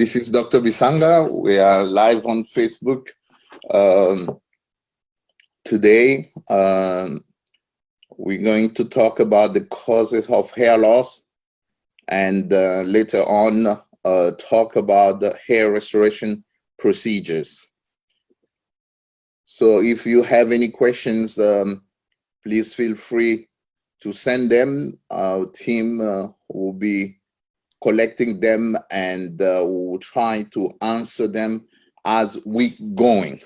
This is Dr. Bisanga. We are live on Facebook today. We're going to talk about the causes of hair loss, and later on talk about the hair restoration procedures. So if you have any questions, please feel free to send them. Our team will be collecting them, and we'll try to answer them as we going.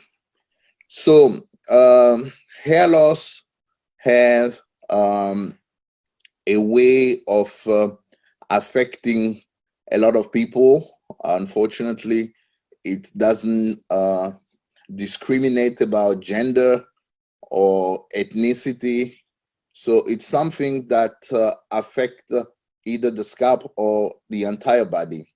So hair loss has a way of affecting a lot of people. Unfortunately, it doesn't discriminate about gender or ethnicity. So it's something that affects either the scalp or the entire body.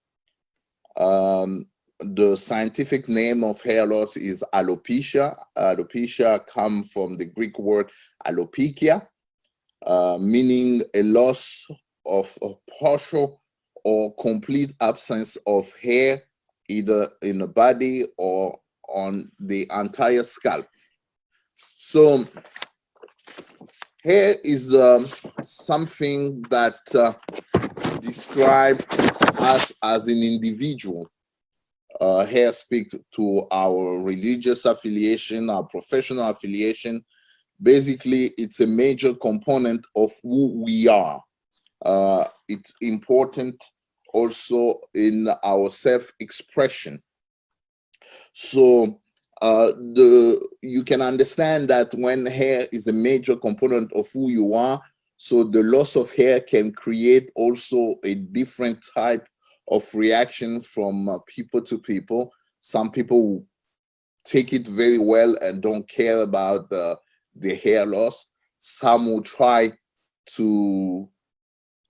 The scientific name of hair loss is alopecia. Alopecia comes from the Greek word alopecia, meaning a loss of a partial or complete absence of hair, either in the body or on the entire scalp. So hair is something that describes us as an individual. Hair speaks to our religious affiliation, our professional affiliation. Basically, it's a major component of who we are. It's important also in our self-expression. So you can understand that when hair is a major component of who you are, so the loss of hair can create also a different type of reaction from people to people. Some people take it very well and don't care about the hair loss. Some will try to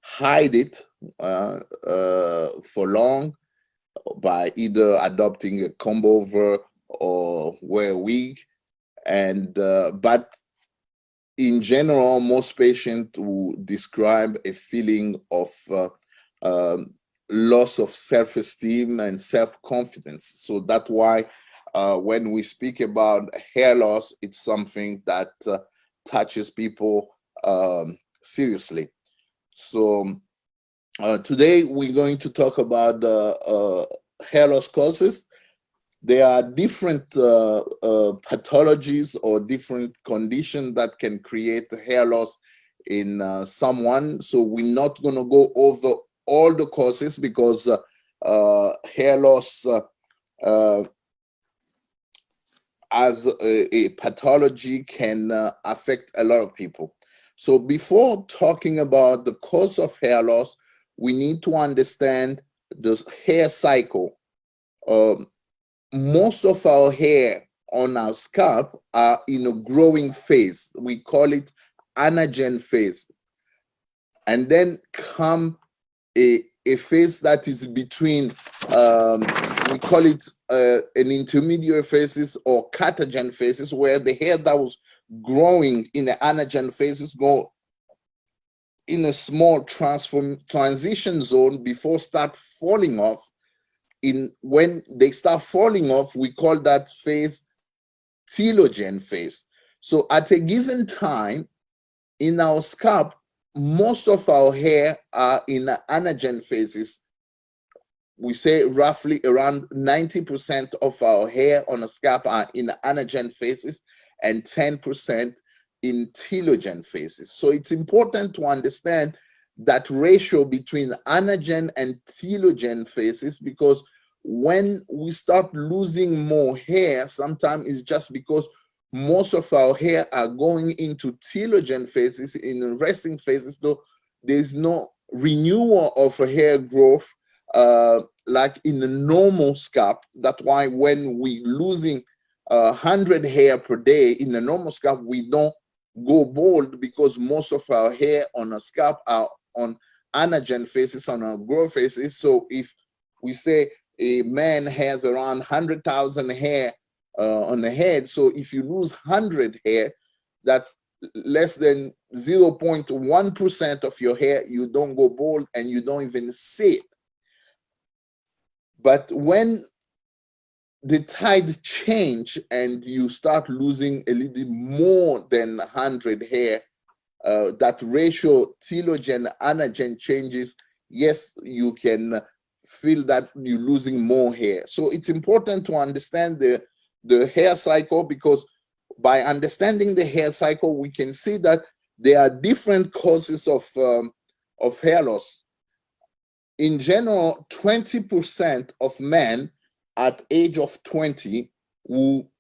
hide it for long by either adopting a comb over or wear a wig. And but in general, most patients will describe a feeling of loss of self-esteem and self-confidence. So that's why when we speak about hair loss, it's something that touches people seriously. So today we're going to talk about the hair loss causes. There are different pathologies or different conditions that can create hair loss in someone. So we're not going to go over all the causes because hair loss as a pathology can affect a lot of people. So before talking about the cause of hair loss, we need to understand the hair cycle. Most of our hair on our scalp are in a growing phase. We call it anagen phase. And then come a phase that is between, we call it an intermediate phases or catagen phases, where the hair that was growing in the anagen phases go in a small transition zone before start falling off. When they start falling off, we call that phase telogen phase. So at a given time in our scalp, most of our hair are in the anagen phases. We say roughly around 90% of our hair on the scalp are in the anagen phases and 10% in telogen phases. So it's important to understand that ratio between anagen and telogen phases, because when we start losing more hair, sometimes it's just because most of our hair are going into telogen phases, in the resting phases, though there's no renewal of a hair growth like in the normal scalp. That's why when we losing 100 hair per day in the normal scalp, we don't go bald, because most of our hair on a scalp are on anagen phases, on our growth phases. So if we say a man has around 100,000 hair on the head, so if you lose 100 hair, that's less than 0.1% of your hair, you don't go bald and you don't even see it. But when the tide change and you start losing a little more than 100 hair, that ratio telogen anagen changes, yes, you can feel that you're losing more hair. So it's important to understand the hair cycle, because by understanding the hair cycle, we can see that there are different causes of hair loss. In general, 20% of men at age of 20 will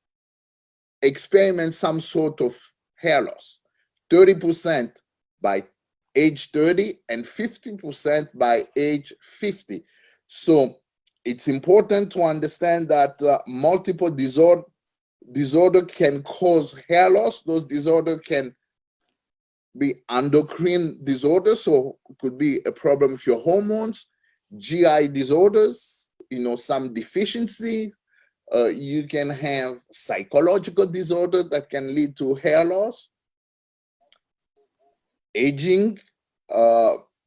experience some sort of hair loss, 30% by age 30 and 50% by age 50. So it's important to understand that multiple disorder can cause hair loss. Those disorders can be endocrine disorders, so it could be a problem with your hormones, GI disorders, some deficiency. You can have psychological disorder that can lead to hair loss, aging,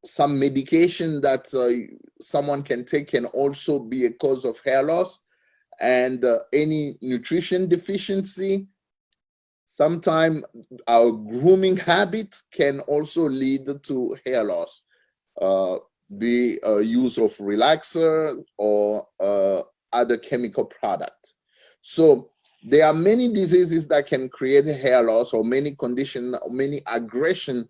some medication that someone can take can also be a cause of hair loss, and any nutrition deficiency. Sometimes our grooming habits can also lead to hair loss. The use of relaxer or other chemical products. So there are many diseases that can create hair loss, or many conditions, or many aggression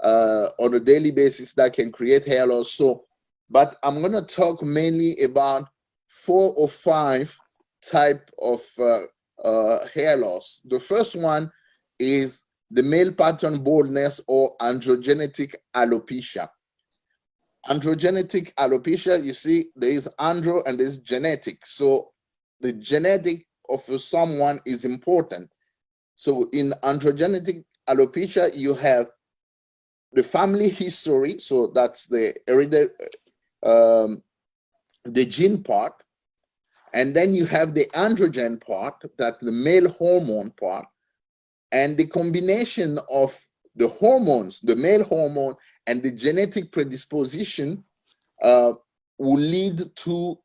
on a daily basis that can create hair loss. So, but I'm going to talk mainly about 4 or 5 type of hair loss. The first one is the male pattern baldness, or androgenetic alopecia. Androgenetic alopecia, you see, there is andro and there's genetic. So the genetic of someone is important. So in androgenetic alopecia, you have the family history. So that's the the gene part. And then you have the androgen part, that's the male hormone part. And the combination of the hormones, the male hormone, and the genetic predisposition will lead to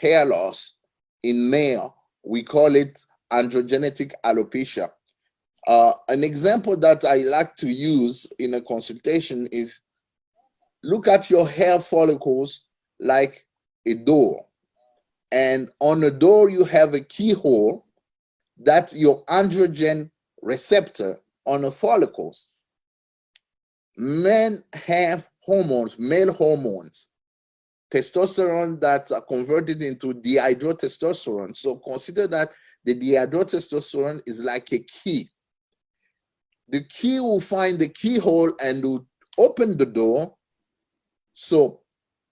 hair loss in male. We call it androgenetic alopecia. An example that I like to use in a consultation is, look at your hair follicles like a door. And on a door, you have a keyhole. That's your androgen receptor on the follicles. Men have hormones, male hormones, testosterone that are converted into dihydrotestosterone. So consider that the dihydrotestosterone is like a key. The key will find the keyhole and will open the door. So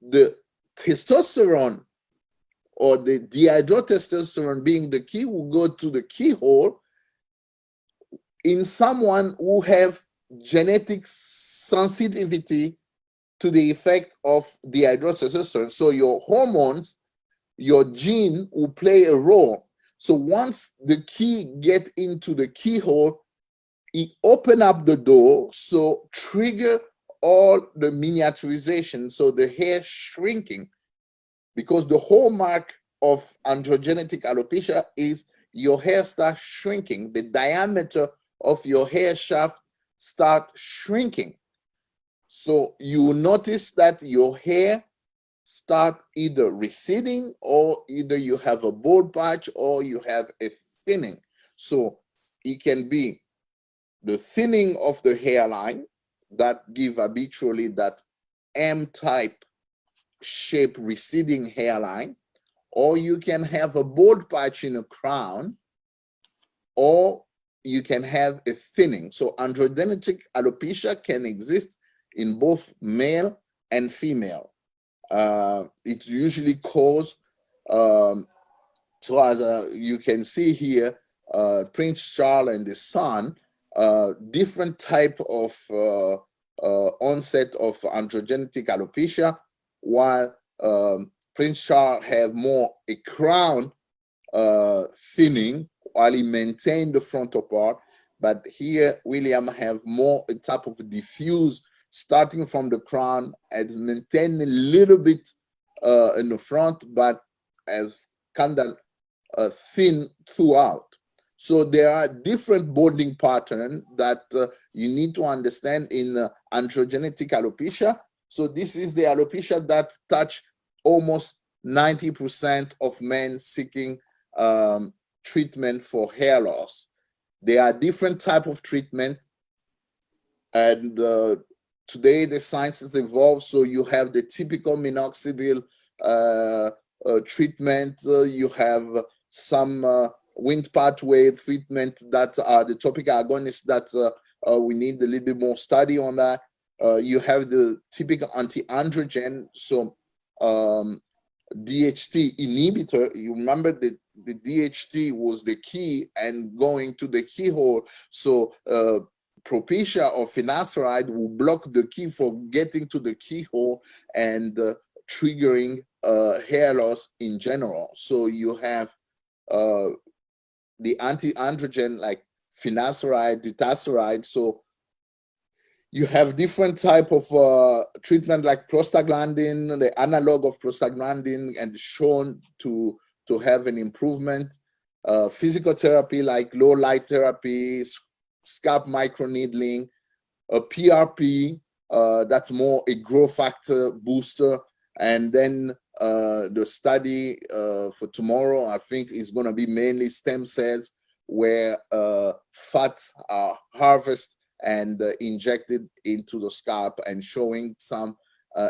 the testosterone, or the dihydrotestosterone being the key, will go to the keyhole in someone who have genetic sensitivity to the effect of dihydrotestosterone. So your hormones, your gene will play a role. So once the key get into the keyhole, it open up the door, so trigger all the miniaturization, so the hair shrinking, because the hallmark of androgenetic alopecia is your hair starts shrinking. The diameter of your hair shaft start shrinking. So you will notice that your hair start either receding, or either you have a bald patch, or you have a thinning. So it can be the thinning of the hairline that give habitually that M-type shape receding hairline, or you can have a bald patch in a crown, or you can have a thinning. So androgenetic alopecia can exist in both male and female. It's usually caused, so as you can see here, Prince Charles and his son, different type of onset of androgenetic alopecia, while Prince Charles have more a crown thinning, while he maintained the frontal part. But here, William have more a type of diffuse, starting from the crown and maintain a little bit in the front, but as kind of thin throughout. So there are different bonding patterns that you need to understand in androgenetic alopecia. So this is the alopecia that touch almost 90% of men seeking treatment for hair loss. There are different types of treatment, and today the science has evolved. So you have the typical minoxidil treatment. You have some wind pathway treatment that are the topical agonists that we need a little bit more study on that. You have the typical anti-androgen, so DHT inhibitor. You remember the DHT was the key and going to the keyhole. So Propecia or finasteride will block the key for getting to the keyhole and triggering hair loss in general. So you have the anti-androgen like finasteride, dutasteride. So you have different type of treatment like prostaglandin, the analog of prostaglandin, and shown to have an improvement. Physical therapy like low light therapy, scalp microneedling, PRP, that's more a growth factor booster. And then the study for tomorrow, I think, is going to be mainly stem cells, where fat are harvested and injected into the scalp, and showing some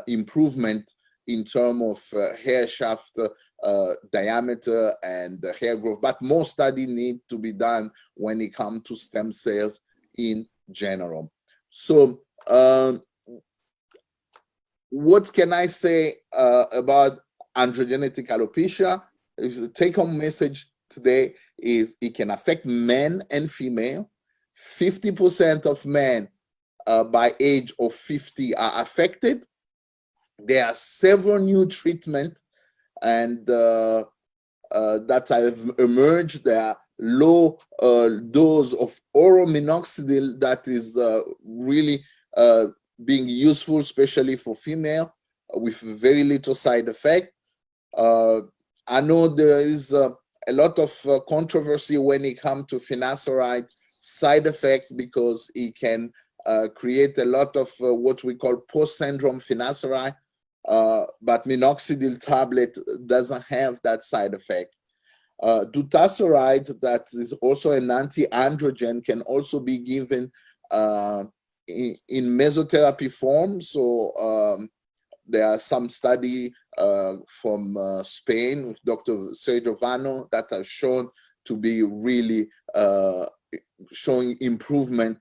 improvement in terms of hair shaft diameter and hair growth. But more study need to be done when it comes to stem cells in general. So what can I say about androgenetic alopecia? The take-home message today is it can affect men and female. 50% of men by age of 50 are affected. There are several new treatments and that have emerged. There are low dose of oral minoxidil that is really being useful, especially for female, with very little side effect. I know there is a lot of controversy when it comes to finasteride side effect, because it can create a lot of what we call post-syndrome finasteride, but minoxidil tablet doesn't have that side effect. Dutasteride, that is also an anti-androgen, can also be given in mesotherapy form. So there are some study from Spain with Dr. Sergio Vano that have shown to be really showing improvement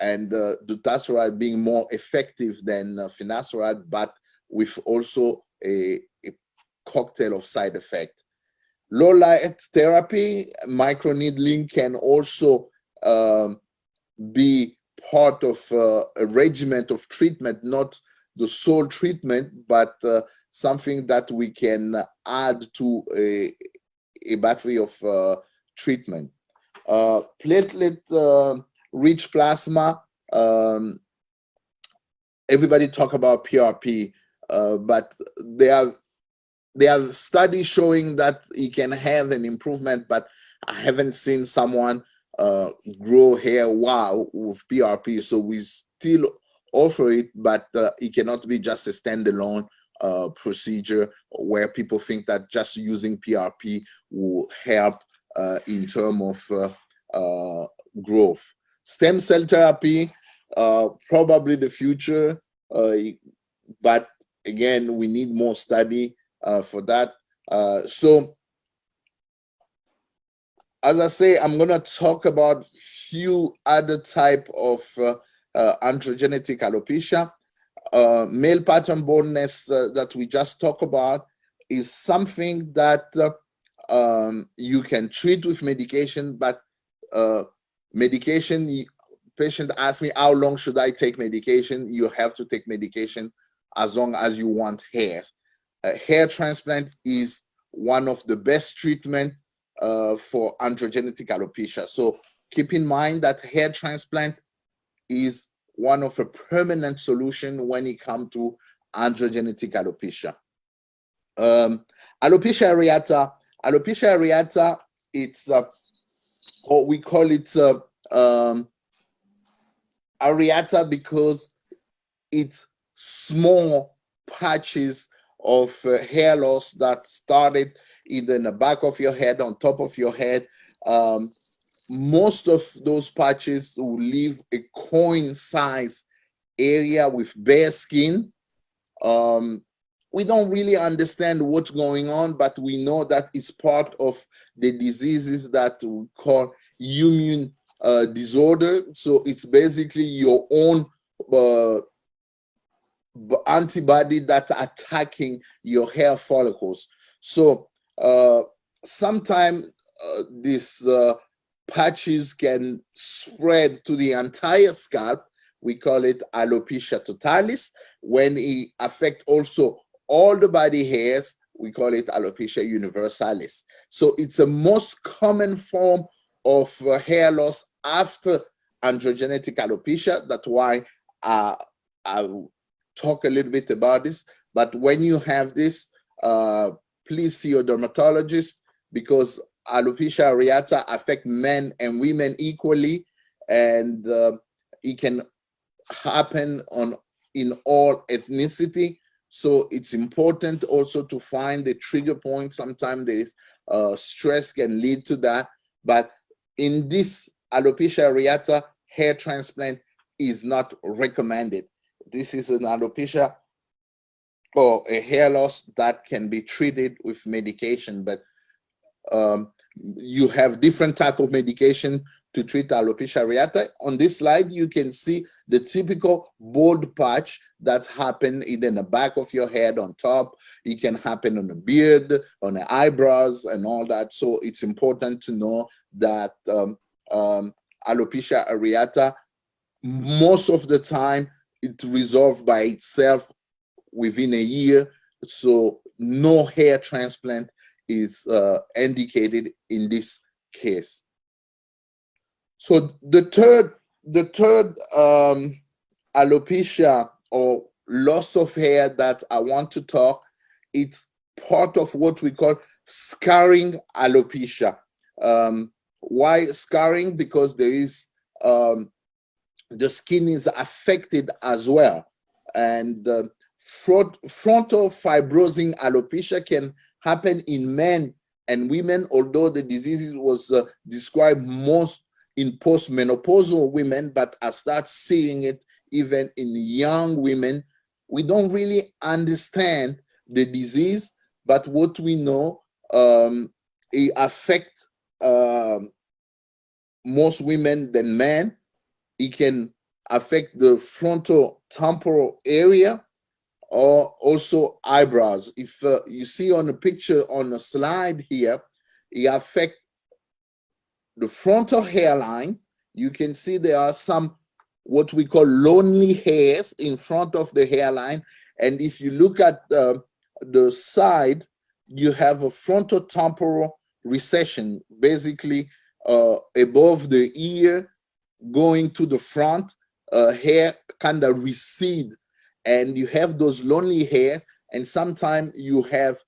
and dutasteride being more effective than finasteride, but with also a cocktail of side effect. Low light therapy, microneedling, can also be part of a regimen of treatment, not the sole treatment, but something that we can add to a battery of treatment. Platelet rich plasma, everybody talk about PRP, but there are studies showing that it can have an improvement, but I haven't seen someone grow hair wow with PRP. So we still offer it, but it cannot be just a standalone procedure where people think that just using PRP will help in terms of growth. Stem cell therapy, probably the future, but again, we need more study for that. So as I say, I'm going to talk about few other type of androgenetic alopecia. Male pattern baldness that we just talked about is something that you can treat with medication, but medication, patient asks me, how long should I take medication? You have to take medication as long as you want hair. Hair transplant is one of the best treatment for androgenetic alopecia. So keep in mind that hair transplant is one of a permanent solution when it comes to androgenetic alopecia. Alopecia areata. Alopecia areata, it's or we call it areata because it's small patches of hair loss that started either in the back of your head, on top of your head. Most of those patches will leave a coin-sized area with bare skin. We don't really understand what's going on, but we know that it's part of the diseases that we call immune disorder. So it's basically your own antibody that are attacking your hair follicles. So sometimes these patches can spread to the entire scalp. We call it alopecia totalis. When it affects also all the body hairs, we call it alopecia universalis. So it's a most common form of hair loss after androgenetic alopecia. That's why I talk a little bit about this. But when you have this, please see your dermatologist, because alopecia areata affect men and women equally, and it can happen in all ethnicity. So it's important also to find the trigger point. Sometimes the stress can lead to that. But in this alopecia areata, hair transplant is not recommended. This is an alopecia or a hair loss that can be treated with medication, but you have different type of medication to treat alopecia areata. On this slide, you can see the typical bald patch that happen either in the back of your head, on top. It can happen on the beard, on the eyebrows, and all that. So it's important to know that alopecia areata, most of the time, it resolves by itself within a year. So no hair transplant is indicated in this case. So the third alopecia or loss of hair that I want to talk, it's part of what we call scarring alopecia. Why scarring? Because there is the skin is affected as well, and frontal fibrosing alopecia can happen in men and women, although the disease was described most in postmenopausal women, but I start seeing it even in young women. We don't really understand the disease, but what we know, it affects most women than men. It can affect the frontal temporal area, or also eyebrows. If you see on the picture on the slide here, it affects the frontal hairline. You can see there are some what we call lonely hairs in front of the hairline. And if you look at the side, you have a frontal temporal recession, basically above the ear going to the front, hair kind of recede, and you have those lonely hairs, and sometimes you have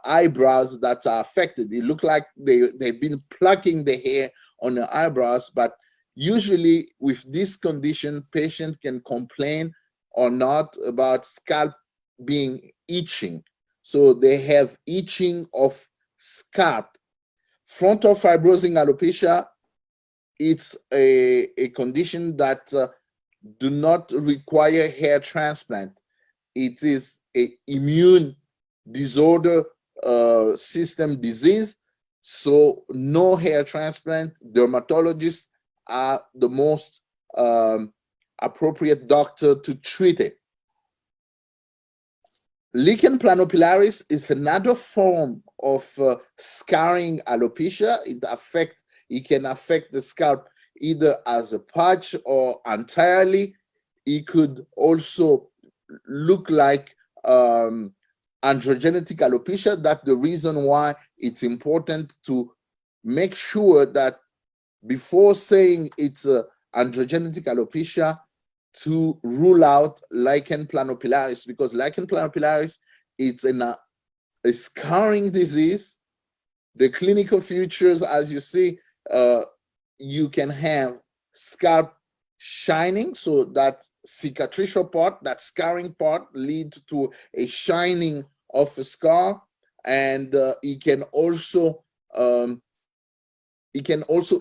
eyebrows that are affected. It looks like they've been plucking the hair on the eyebrows, but usually with this condition, patient can complain or not about scalp being itching. So they have itching of scalp. Frontal fibrosing alopecia, it's a condition that do not require hair transplant. It is an immune disorder system disease, so no hair transplant. Dermatologists are the most appropriate doctor to treat it. Lichen planopilaris is another form of scarring alopecia. It can affect the scalp either as a patch or entirely. It could also look like androgenetic alopecia. That's the reason why it's important to make sure that before saying it's androgenetic alopecia, to rule out lichen planopilaris, because lichen planopilaris, it's a a scarring disease. The clinical features, as you see, you can have scalp shining, so that cicatricial part, that scarring part, leads to a shining of a scar, and it can also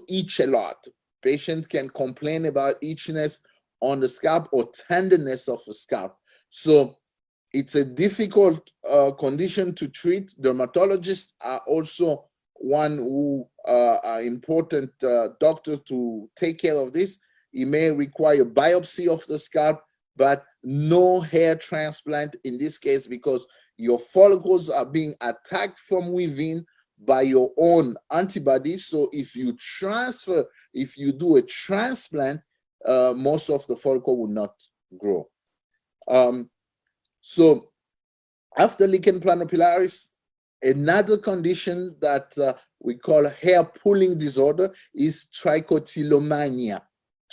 itch a lot. Patient can complain about itchiness on the scalp or tenderness of the scalp. So it's a difficult condition to treat. Dermatologists are also one who are important doctors to take care of this. It may require biopsy of the scalp, but no hair transplant in this case, because your follicles are being attacked from within by your own antibodies. So if you do a transplant, most of the follicle will not grow. So after lichen planopilaris, another condition that we call hair pulling disorder is trichotillomania.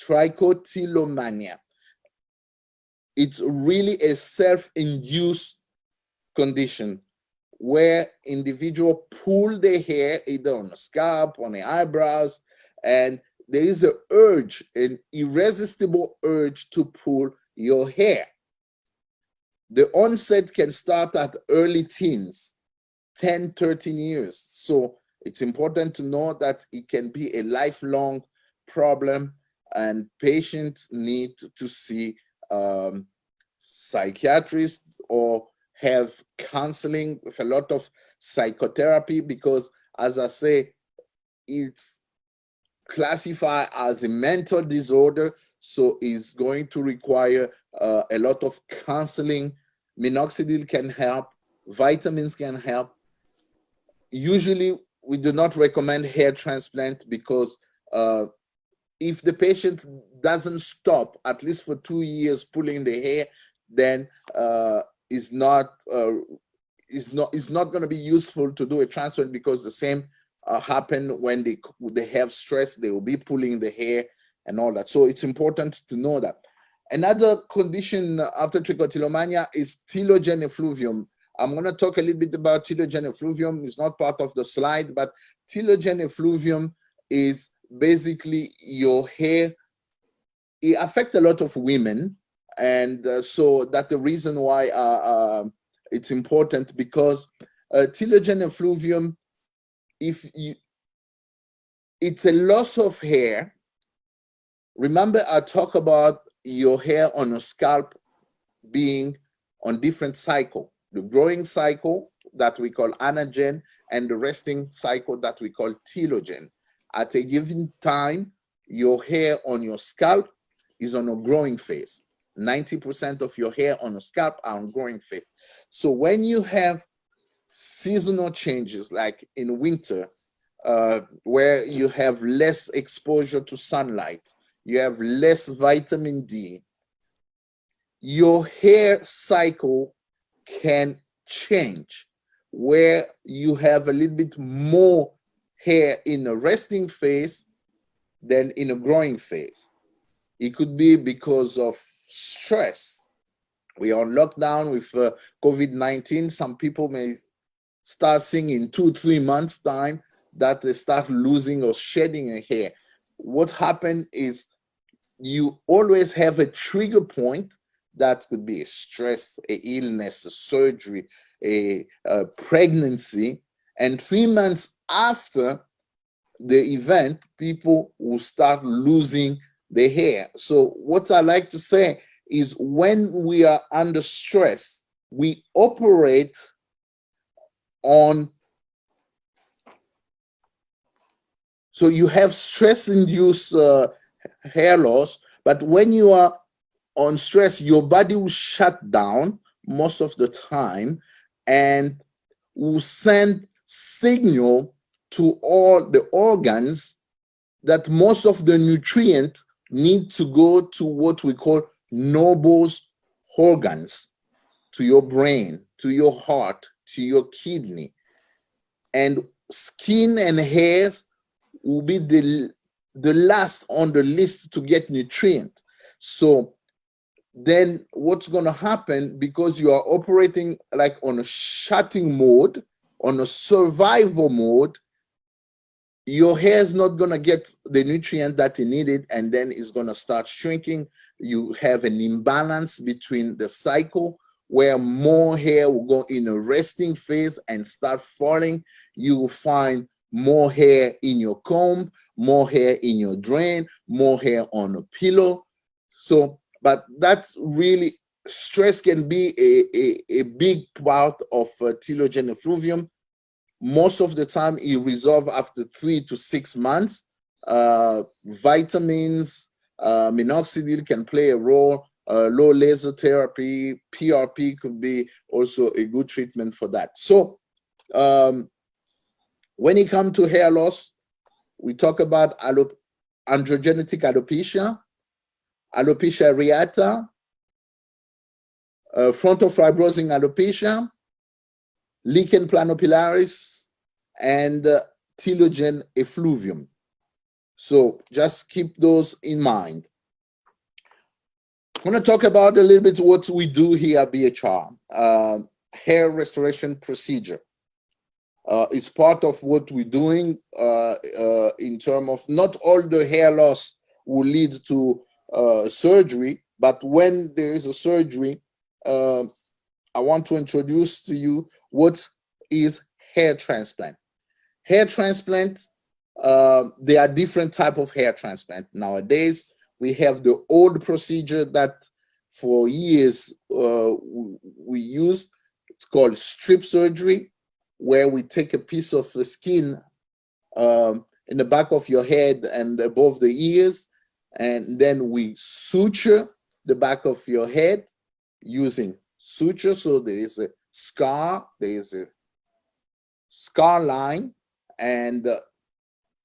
Trichotillomania. It's really a self-induced condition where individuals pull their hair either on the scalp, on the eyebrows, and there is an irresistible urge to pull your hair. The onset can start at early teens, 10, 13 years. So it's important to know that it can be a lifelong problem, and patients need to see psychiatrists or have counseling with a lot of psychotherapy, because, as I say, it's classified as a mental disorder, so it's going to require a lot of counseling. Minoxidil can help, vitamins can help. Usually, we do not recommend hair transplant because if the patient doesn't stop at least for 2 years pulling the hair, then it's not going to be useful to do a transplant, because the same happen when they have stress. They will be pulling the hair and all that. So it's important to know that. Another condition after trichotillomania is telogen effluvium. I'm going to talk a little bit about telogen effluvium. It's not part of the slide, but telogen effluvium is basically your hair. It affects a lot of women, and so that's the reason why it's important, because telogen effluvium, it's a loss of hair. Remember, I talk about your hair on your scalp being on different cycle, the growing cycle that we call anagen, and the resting cycle that we call telogen. At a given time, your hair on your scalp is on a growing phase. 90% of your hair on your scalp are on growing phase. So when you have seasonal changes, like in winter, where you have less exposure to sunlight, you have less vitamin D, your hair cycle can change, where you have a little bit more hair in a resting phase than in a growing phase. It could be because of stress. We are on lockdown with COVID-19. Some people may start seeing in 2-3 months' time that they start losing or shedding a hair. What happened is you always have a trigger point. That could be a stress, a illness, a surgery, a pregnancy. And 3 months after the event, people will start losing the hair. So what I like to say is, when we are under stress, we operate on, so you have stress-induced hair loss, but when you are on stress, your body will shut down most of the time and will send signal to all the organs that most of the nutrients need to go to what we call noble organs, to your brain, to your heart, to your kidney. And skin and hairs will be the last on the list to get nutrient. So then what's going to happen, because you are operating like on a shutting mode, on a survival mode, your hair is not going to get the nutrient that it needed, and then it's going to start shrinking. You have an imbalance between the cycle where more hair will go in a resting phase and start falling. You will find more hair in your comb, more hair in your drain, more hair on a pillow. So, but that's really, stress can be a big part of telogen effluvium. Most of the time it resolves after 3 to 6 months. Vitamins, minoxidil can play a role. Low laser therapy, PRP could be also a good treatment for that. So when it comes to hair loss, we talk about androgenetic alopecia, alopecia areata, frontal fibrosing alopecia, lichen planopilaris, and telogen effluvium. So just keep those in mind. I'm going to talk about a little bit what we do here at BHR. Hair restoration procedure. It's part of what we're doing in terms of, not all the hair loss will lead to surgery, but when there is a surgery, I want to introduce to you what is hair transplant. Hair transplant, there are different types of hair transplant. Nowadays, we have the old procedure that for years we used. It's called strip surgery, where we take a piece of the skin in the back of your head and above the ears, and then we suture the back of your head using suture. So there is a scar, there is a scar line, and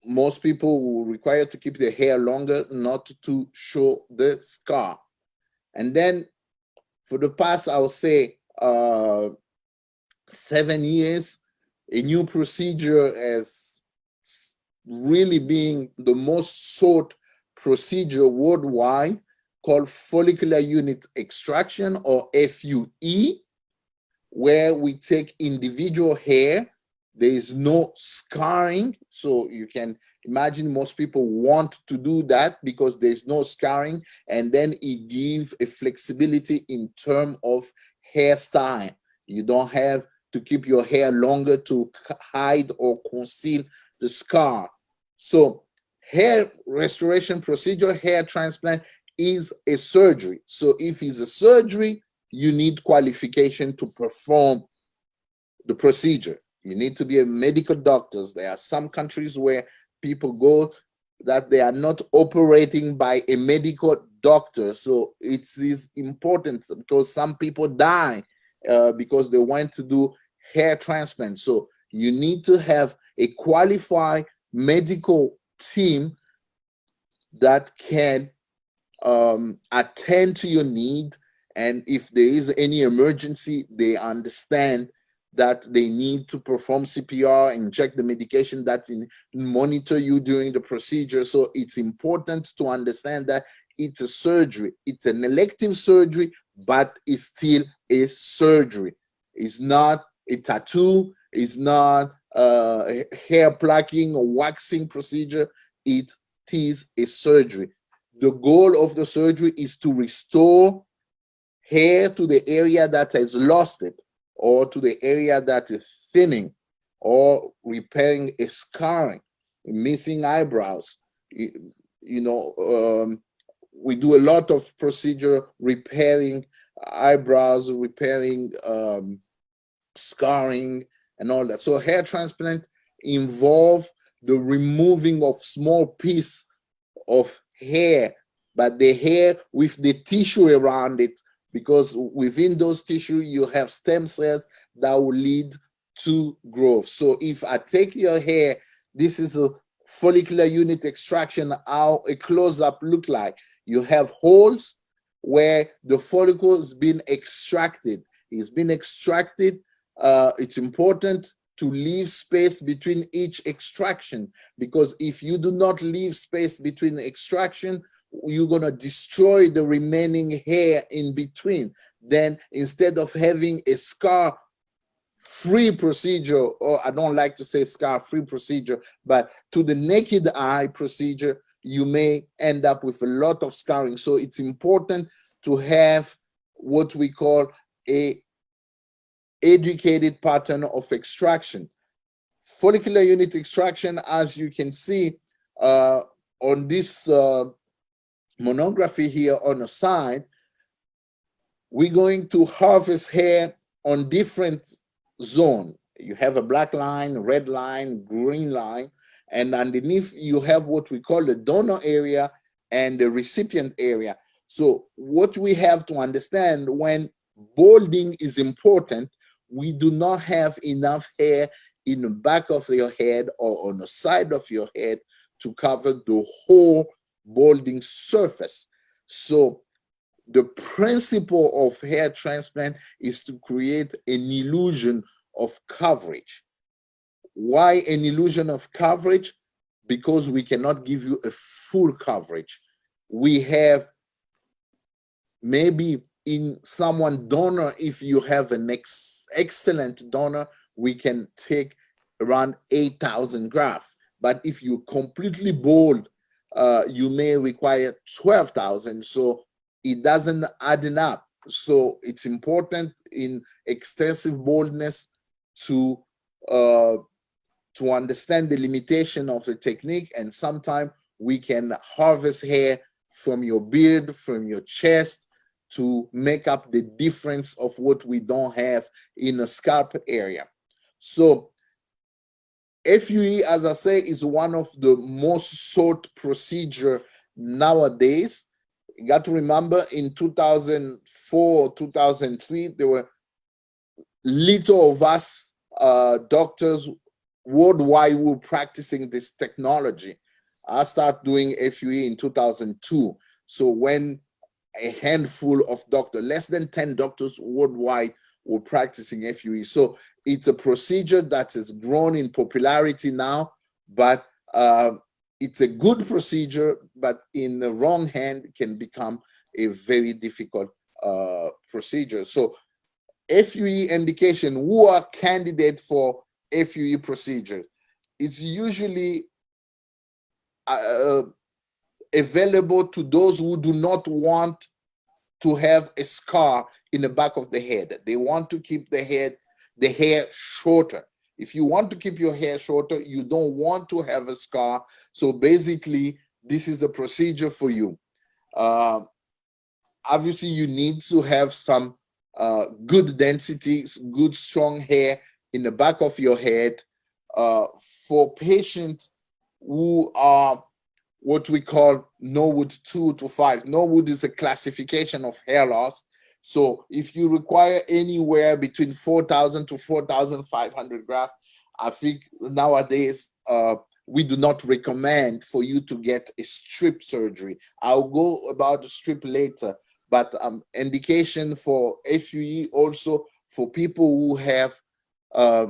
most people will require to keep their hair longer not to show the scar. And then for the past, I would say 7 years, a new procedure has really being the most sought procedure worldwide, called follicular unit extraction, or FUE, where we take individual hair. There is no scarring. So you can imagine most people want to do that because there's no scarring, and then it gives a flexibility in terms of hairstyle. You don't have to keep your hair longer to hide or conceal the scar. So hair restoration procedure, hair transplant, is a surgery. So if it's a surgery, you need qualification to perform the procedure. You need to be a medical doctor. There are some countries where people go that they are not operating by a medical doctor. So it is important because some people die because they want to do hair transplant. So you need to have a qualified medical team that can attend to your need, and if there is any emergency, they understand that they need to perform CPR, inject the medication that monitor you during the procedure. So it's important to understand that it's a surgery. It's an elective surgery, but it's still a surgery. It's not a tattoo. It's not a hair plucking or waxing procedure. It is a surgery. The goal of the surgery is to restore hair to the area that has lost it, or to the area that is thinning, or repairing a scarring, missing eyebrows. We do a lot of procedure repairing eyebrows, repairing scarring and all that. So hair transplant involve the removing of small piece of hair, but the hair with the tissue around it, because within those tissue you have stem cells that will lead to growth. So if I take your hair, this is a follicular unit extraction, how a close-up look like. You have holes where the follicle has been extracted. It's been extracted. It's important to leave space between each extraction, because if you do not leave space between extraction, you're going to destroy the remaining hair in between. Then instead of having a scar-free procedure, or I don't like to say scar-free procedure, but to the naked eye procedure, you may end up with a lot of scarring. So it's important to have what we call a educated pattern of extraction. Follicular unit extraction, as you can see on this monography here on the side, we're going to harvest hair on different zones. You have a black line, red line, green line, and underneath you have what we call the donor area and the recipient area. So what we have to understand, when balding is important, we do not have enough hair in the back of your head or on the side of your head to cover the whole balding surface. So the principle of hair transplant is to create an illusion of coverage. Why an illusion of coverage? Because we cannot give you a full coverage. We have maybe in someone donor, if you have an excellent donor, we can take around 8,000 grafts. But if you completely bald, you may require 12,000. So it doesn't add up. So it's important in extensive baldness to understand the limitation of the technique. And sometimes we can harvest hair from your beard, from your chest, to make up the difference of what we don't have in a scalp area. So FUE, as I say, is one of the most sought procedure nowadays. You got to remember, in 2004, 2003, there were little of us doctors worldwide who were practicing this technology. I started doing FUE in 2002. So when a handful of doctors, less than 10 doctors worldwide, were practicing FUE. So it's a procedure that has grown in popularity now, but it's a good procedure, but in the wrong hand can become a very difficult procedure. So FUE indication, who are candidates for FUE procedures? It's usually available to those who do not want to have a scar in the back of the head. They want to keep the hair shorter. If you want to keep your hair shorter, you don't want to have a scar. So basically, this is the procedure for you. Obviously, you need to have some good density, good strong hair in the back of your head. For patients who are what we call Norwood 2 to 5. Norwood is a classification of hair loss. So if you require anywhere between 4,000 to 4,500 grafts, I think nowadays we do not recommend for you to get a strip surgery. I'll go about the strip later, but indication for FUE also for people who have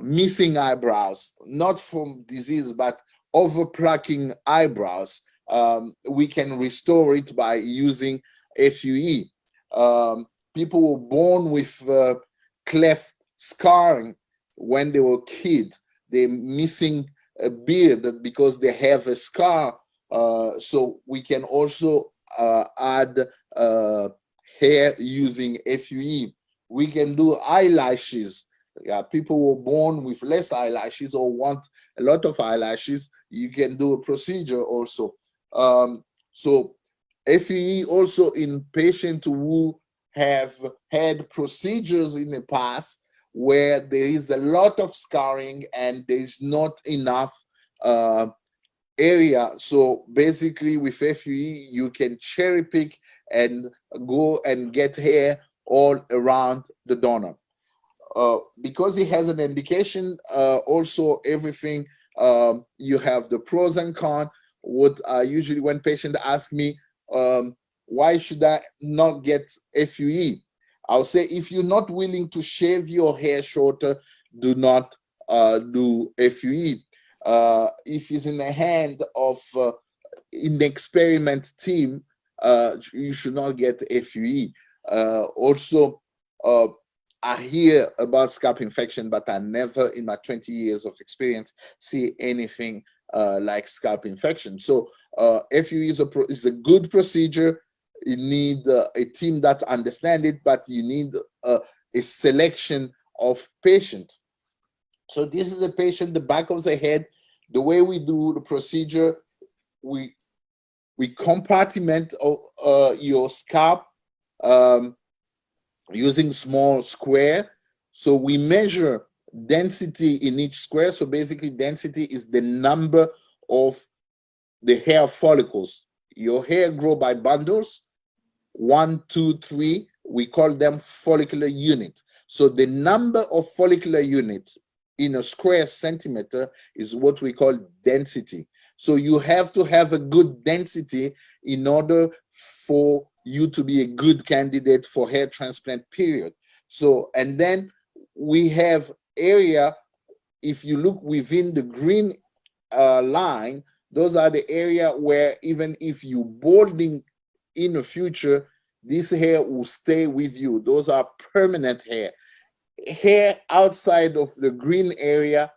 missing eyebrows, not from disease, but overplucking eyebrows. We can restore it by using FUE. People were born with cleft scarring when they were kids. They're missing a beard because they have a scar. So we can also add hair using FUE. We can do eyelashes. Yeah, people were born with less eyelashes or want a lot of eyelashes. You can do a procedure also. So FUE also in patients who have had procedures in the past where there is a lot of scarring and there's not enough area. So basically with FUE, you can cherry pick and go and get hair all around the donor. Because it has an indication, also everything, you have the pros and cons. What usually when patients ask me, why should I not get FUE? I'll say, if you're not willing to shave your hair shorter, do not do FUE. If it's in the hand of in the experiment team, you should not get FUE. Also, I hear about scalp infection, but I never in my 20 years of experience see anything like scalp infection. So FUE is a good procedure. You need a team that understands it, but you need a selection of patients. So this is a patient, the back of the head. The way we do the procedure, we compartment your scalp using small square. So we measure density in each square. So basically density is the number of the hair follicles. Your hair grow by bundles, 1, 2, 3. We call them follicular units. So the number of follicular units in a square centimeter is what we call density. So you have to have a good density in order for you to be a good candidate for hair transplant, period. So, and then we have area, if you look within the green line, those are the area where even if you balding in the future, this hair will stay with you. Those are permanent hair. Hair outside of the green area,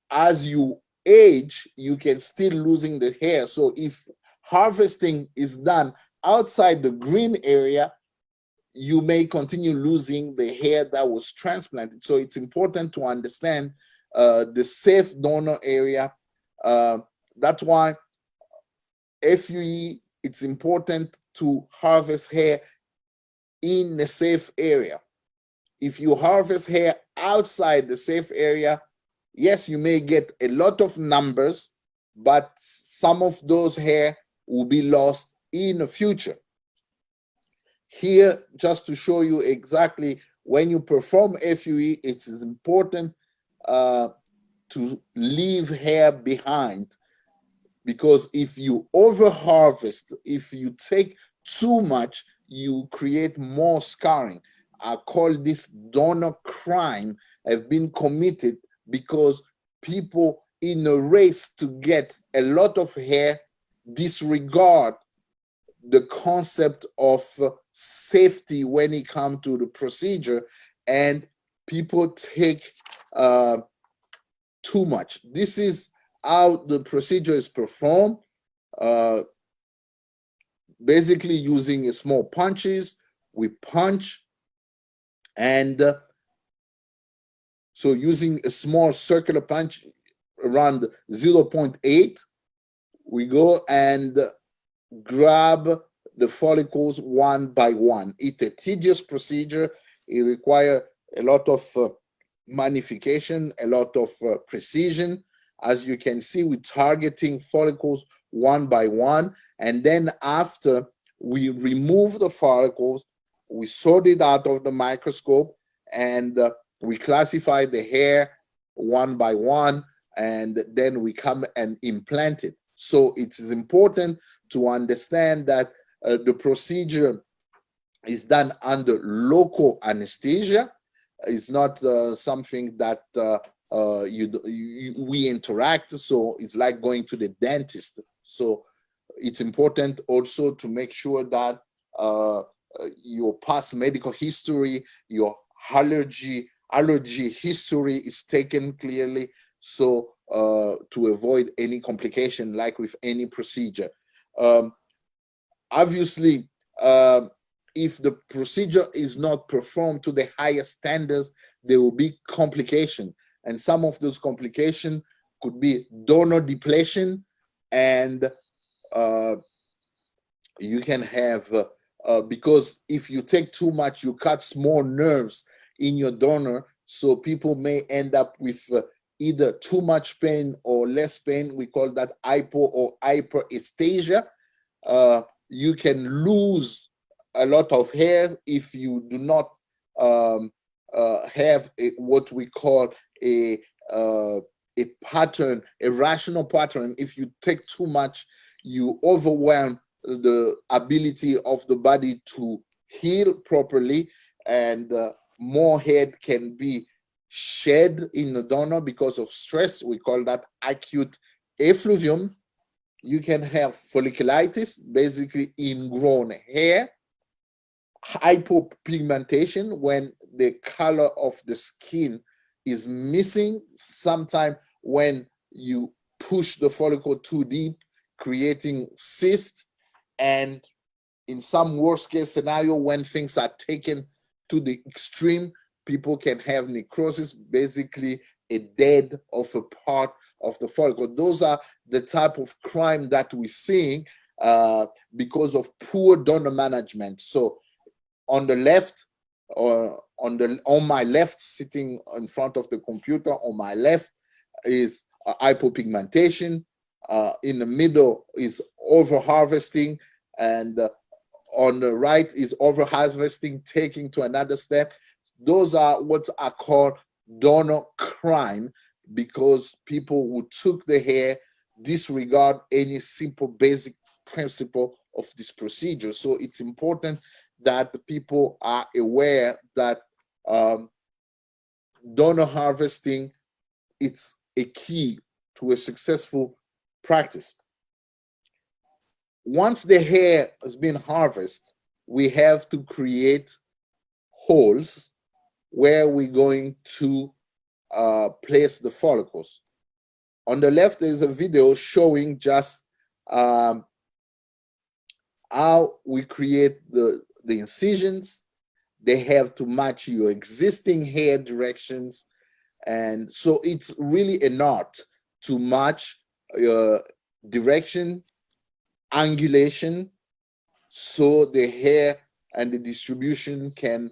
as you age, you can still losing the hair. So if harvesting is done outside the green area, you may continue losing the hair that was transplanted. So it's important to understand the safe donor area. That's why FUE, it's important to harvest hair in a safe area. If you harvest hair outside the safe area, yes, you may get a lot of numbers, but some of those hair will be lost in the future. Here, just to show you exactly when you perform FUE, it is important to leave hair behind, because if you over harvest, if you take too much, you create more scarring. I call this donor crime have been committed because people in a race to get a lot of hair disregard the concept of safety when it comes to the procedure, and people take too much. This is how the procedure is performed. Basically using small punches, we punch, and so using a small circular punch around 0.8, we go and grab the follicles one by one. It's a tedious procedure. It requires a lot of magnification, a lot of precision. As you can see, we're targeting follicles one by one. And then after we remove the follicles, we sort it out of the microscope, and we classify the hair one by one, and then we come and implant it. So it is important to understand that the procedure is done under local anesthesia. It's not something that we interact. So it's like going to the dentist. So it's important also to make sure that your past medical history, your allergy history is taken clearly, so to avoid any complication like with any procedure. Obviously, if the procedure is not performed to the highest standards, there will be complication. And some of those complications could be donor depletion, and you can have, because if you take too much, you cut small nerves in your donor, so people may end up with either too much pain or less pain. We call that hypo or hyperesthesia. You can lose a lot of hair if you do not have what we call a pattern, a rational pattern. If you take too much, you overwhelm the ability of the body to heal properly, and more hair can be shed in the donor because of stress. We call that acute effluvium. You can have folliculitis, basically ingrown hair, hypopigmentation, when the color of the skin is missing, sometimes when you push the follicle too deep, creating cysts, and in some worst case scenario, when things are taken to the extreme, people can have necrosis, basically a dead of a part of the follicle. Those are the type of crime that we're seeing because of poor donor management. So on the left, or on my left, sitting in front of the computer, on my left is hypopigmentation. In the middle is over harvesting, and on the right is over harvesting, taking to another step. Those are what are called donor crime, because people who took the hair disregard any simple basic principle of this procedure. So it's important that the people are aware that donor harvesting, it's a key to a successful practice. Once the hair has been harvested, we have to create holes where we're going to place the follicles. On the left, there's a video showing just how we create the incisions. They have to match your existing hair directions. And so it's really an art to match direction, angulation, so the hair and the distribution can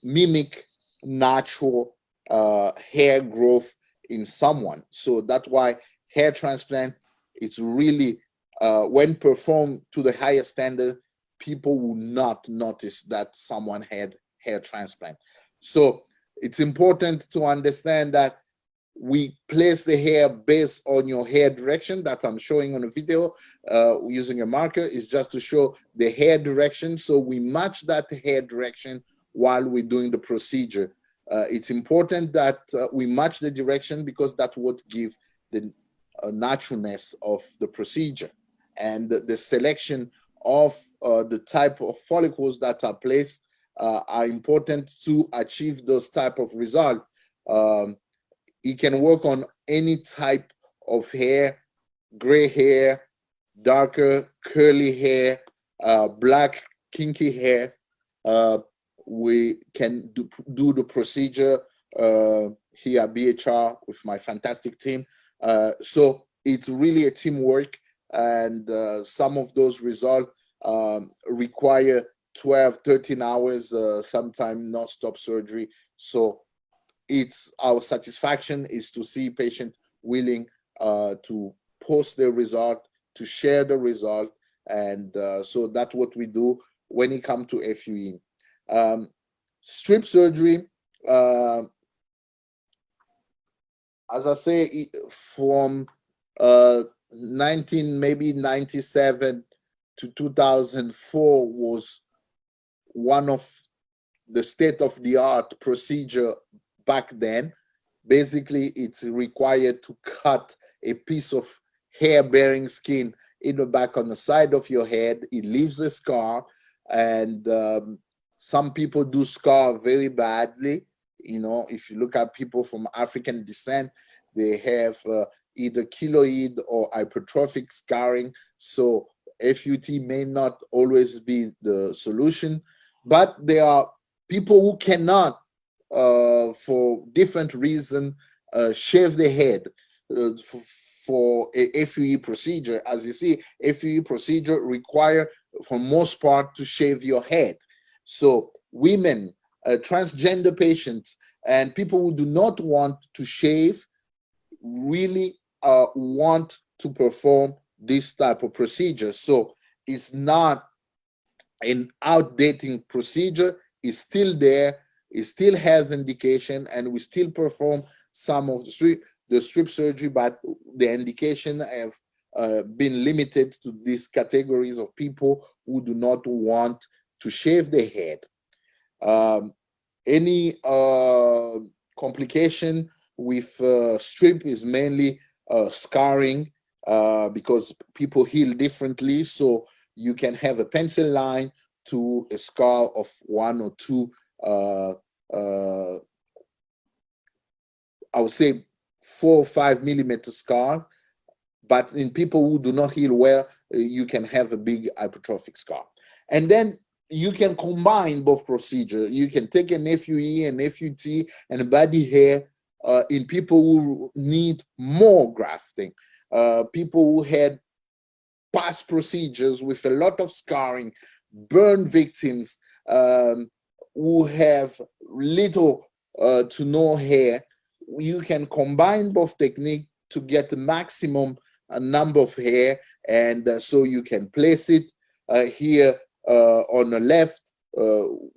mimic natural hair growth in someone. So that's why hair transplant, it's really, when performed to the highest standard, people will not notice that someone had hair transplant. So it's important to understand that we place the hair based on your hair direction that I'm showing on the video using a marker. Is just to show the hair direction. So we match that hair direction while we're doing the procedure. It's important that we match the direction, because that's what gives the naturalness of the procedure. And the selection of the type of follicles that are placed are important to achieve those type of results. It can work on any type of hair: gray hair, darker curly hair, black kinky hair. We can do the procedure here at BHR with my fantastic team. So it's really a teamwork, and some of those results require 12, 13 hours, sometimes non-stop surgery. So it's our satisfaction is to see patients willing to post their result, to share the result, and so that's what we do when it comes to FUE. Strip surgery, as I say, from 1997 to 2004 was one of the state-of-the-art procedure back then. Basically, it's required to cut a piece of hair-bearing skin in the back on the side of your head. It leaves a scar, and some people do scar very badly. You know, if you look at people from African descent, they have either keloid or hypertrophic scarring. So FUT may not always be the solution, but there are people who cannot, for different reasons, shave their head for a FUE procedure. As you see, FUE procedure require, for most part, to shave your head. So women, transgender patients, and people who do not want to shave really want to perform this type of procedure. So it's not an outdated procedure. It's still there. It still has indication, and we still perform some of the strip surgery, but the indication have been limited to these categories of people who do not want to shave their head. Any complication with strip is mainly scarring, because people heal differently. So you can have a pencil line to a scar of 1 or 2, I would say 4 or 5 millimeter scar. But in people who do not heal well, you can have a big hypertrophic scar. And then you can combine both procedures. You can take an FUE, an FUT, and body hair in people who need more grafting, people who had past procedures with a lot of scarring, burn victims, who have little to no hair. You can combine both techniques to get the maximum number of hair, and so you can place it here on the left.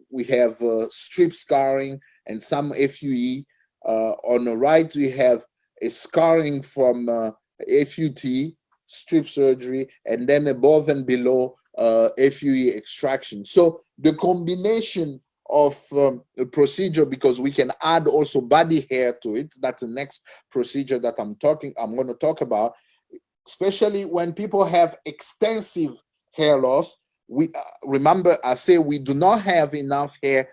We have strip scarring and some FUE. On the right, we have a scarring from FUT, strip surgery, and then above and below FUE extraction. So the combination of a procedure, because we can add also body hair to it. That's the next procedure that I'm going to talk about, especially when people have extensive hair loss. We remember I say we do not have enough hair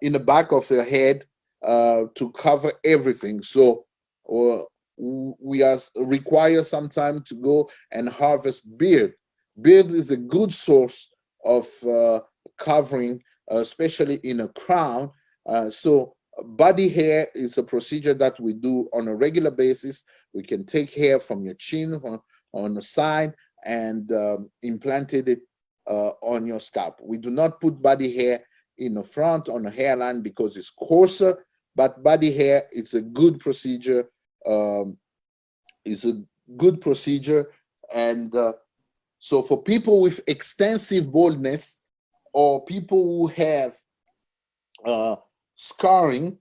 in the back of the head to cover everything. So we are require some time to go and harvest beard. Beard is a good source of covering, especially in a crown. So body hair is a procedure that we do on a regular basis. We can take hair from your chin on the side and implanted it on your scalp. We do not put body hair in the front on the hairline because it's coarser, but body hair is a good procedure. And so for people with extensive baldness or people who have scarring,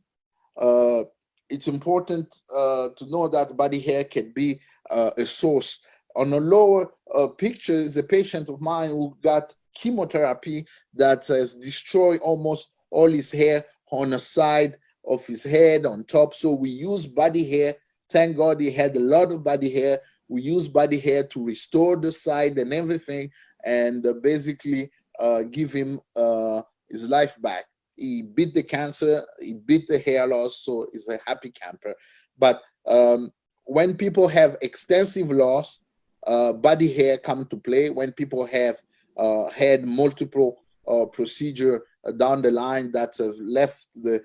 it's important to know that body hair can be a source. On the lower picture is a patient of mine who got chemotherapy that has destroyed almost all his hair on the side of his head, on top. So we use body hair. Thank God he had a lot of body hair. We use body hair to restore the side and everything, and basically give him his life back. He beat the cancer, he beat the hair loss, so he's a happy camper. But when people have extensive loss, body hair come to play. When people have had multiple procedure down the line that have left the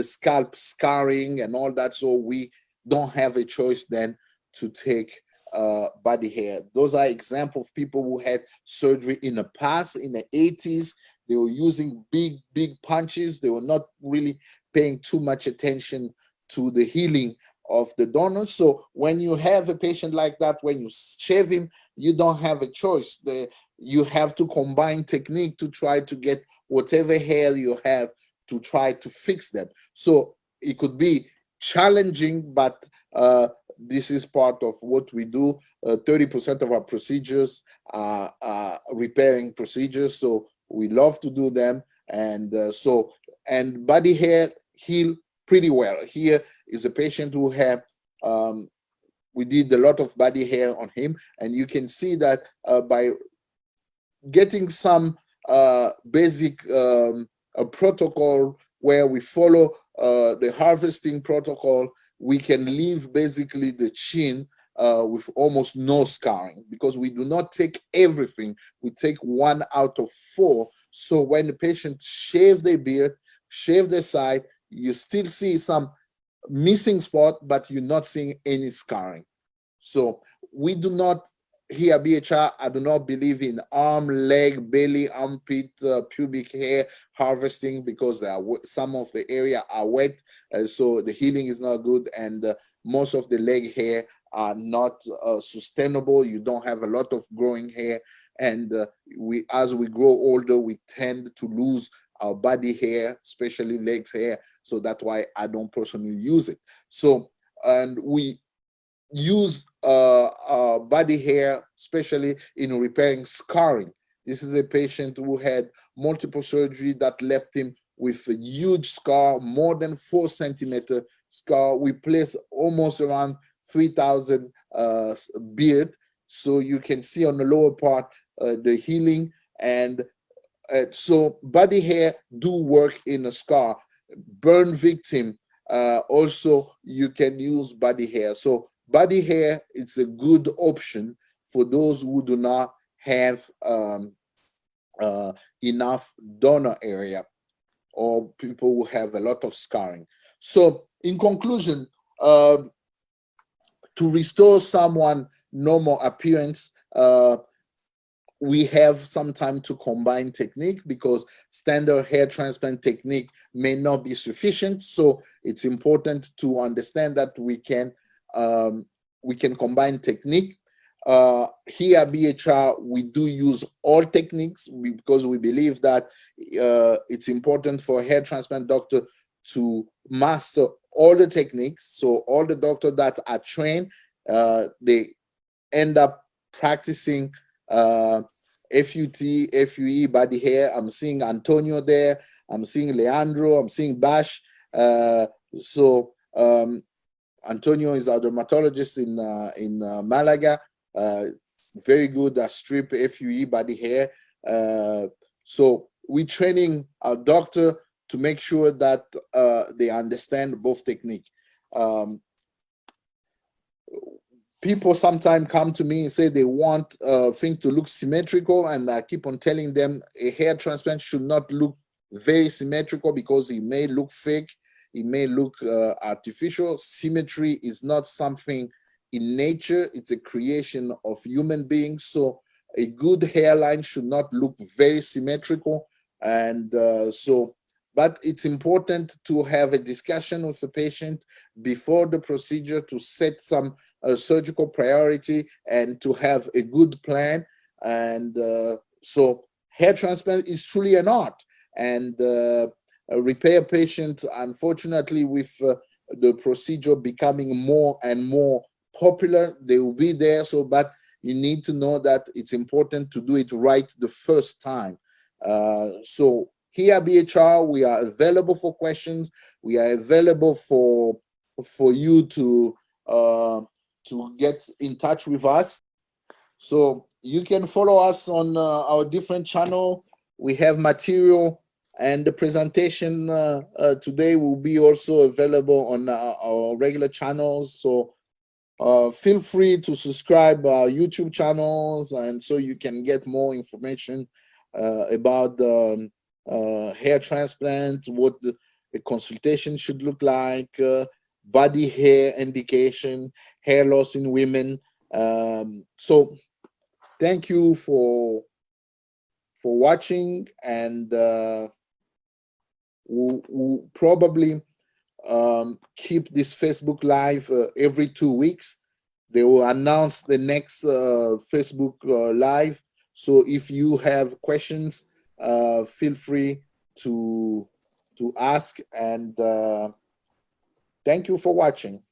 scalp scarring and all that, so we don't have a choice then to take body hair. Those are examples of people who had surgery in the past, in the 80s. They were using big punches. They were not really paying too much attention to the healing of the donor. So when you have a patient like that, when you shave him, you don't have a choice. You have to combine technique to try to get whatever hair you have to try to fix them. So it could be challenging, but this is part of what we do. 30% of our procedures are repairing procedures, so we love to do them. And and body hair heal pretty well. Here is a patient who had, we did a lot of body hair on him, and you can see that by getting some basic protocol where we follow the harvesting protocol, we can leave basically the chin with almost no scarring, because we do not take everything. We take 1 out of 4. So when the patient shave their beard, shave their side, you still see some missing spot, but you're not seeing any scarring. So we do not, here at BHR, I do not believe in arm, leg, belly, armpit, pubic hair harvesting, because some of the area are wet, so the healing is not good, and most of the leg hair are not sustainable. You don't have a lot of growing hair, and as we grow older, we tend to lose our body hair, especially legs hair. So that's why I don't personally use it. So, and we use body hair, especially in repairing scarring. This is a patient who had multiple surgery that left him with a huge scar, more than 4 centimeter scar. We place almost around 3,000 beard. So you can see on the lower part the healing. And so body hair do work in a scar. Burn victim, also you can use body hair. So body hair is a good option for those who do not have enough donor area, or people who have a lot of scarring. So in conclusion, to restore someone normal appearance, we have some time to combine technique, because standard hair transplant technique may not be sufficient. So it's important to understand that we can combine technique. Here at BHR, we do use all techniques, because we believe that it's important for a hair transplant doctor to master all the techniques. So all the doctors that are trained, they end up practicing FUT, FUE, body hair. I'm seeing Antonio there. I'm seeing Leandro. I'm seeing Bash. Antonio is our dermatologist in Malaga. Very good at strip, FUE, body hair. So we're training our doctor to make sure that they understand both technique. People sometimes come to me and say they want things to look symmetrical, and I keep on telling them a hair transplant should not look very symmetrical, because it may look fake, it may look artificial. Symmetry is not something in nature, it's a creation of human beings. So a good hairline should not look very symmetrical. And but it's important to have a discussion with the patient before the procedure to set some surgical priority and to have a good plan. And so hair transplant is truly an art. And repair patients, unfortunately, with the procedure becoming more and more popular, they will be there. So, but you need to know that it's important to do it right the first time. So here at BHR, we are available for questions. We are available for you to get in touch with us. So you can follow us on our different channel. We have material, and the presentation today will be also available on our regular channels. So feel free to subscribe our YouTube channels, and so you can get more information about the hair transplant, what the consultation should look like, body hair indication, hair loss in women. So thank you for watching, and we'll probably keep this Facebook Live every 2 weeks. They will announce the next Facebook Live. So if you have questions, feel free to ask, and thank you for watching.